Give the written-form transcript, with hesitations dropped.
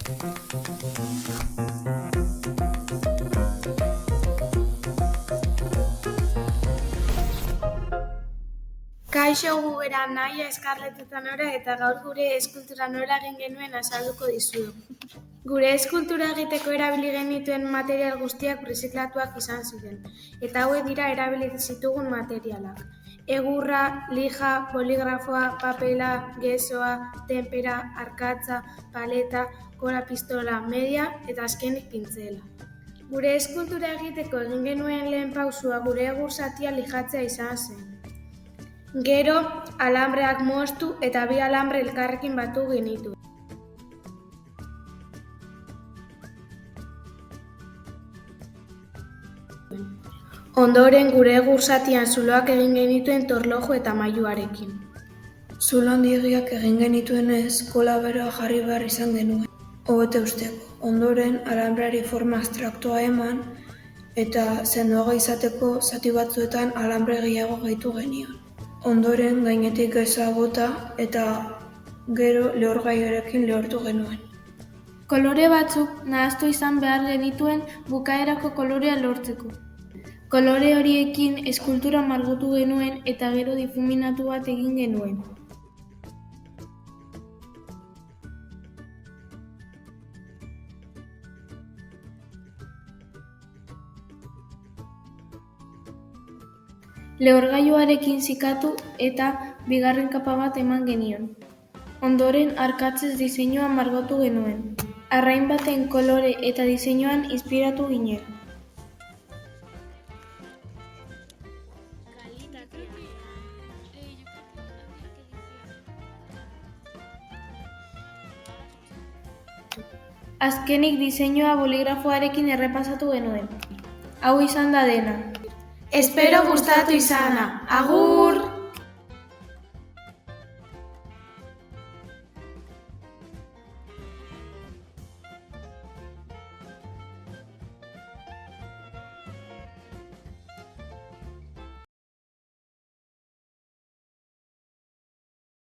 Kaixo, gu gara Naia, Scarlett eta Nora, eta gaur gure eskultura nola egin genuen azalduko dizuegu. Gure eskultura egiteko erabili genituen material guztiak birziklatuak izan ziren, eta hauek dira erabili zitugun materialak. Egurra, lija, boligrafoa, papela, gesoa, tenpera, arkatza, paleta, kora pistola, media eta azkenik pintzela. Gure eskultura egiteko egin genuen lehen pausua gure egur zatia lijatzea izan zen. Gero, alambreak moztu eta bi alambre elkarrekin batu genitu. Ondoren, gure egur zatian zuloak egin genituen torlojo eta mailuarekin. Zulo handiegiak egin genituenez, kola beroa jarri behar izan genuen, hobete usteko. Ondoren, alambreari forma abstraktua eman, eta sendoago izateko zati batzuetan alambre gehiago gehitu genion. Ondoren, gainetik gesoa bota eta gero lehorgailuarekin lehortu genuen. Kolore batzuk nahastu izan behar genituen bukaerako kolorea lortzeko. Kolore horiekin eskultura margotu genuen eta gero difuminatu bat egin genuen. Lehorgailuarekin zikatu eta bigarren kapa bat eman genion. Ondoren, arkatzez diseinua margotu genuen. Arrain baten kolore eta diseinuan inspiratu ginen. Azkenik diseinua boligrafoarekin errepasatu genuen. Hau izan da dena. Espero gustatu izana. Agur!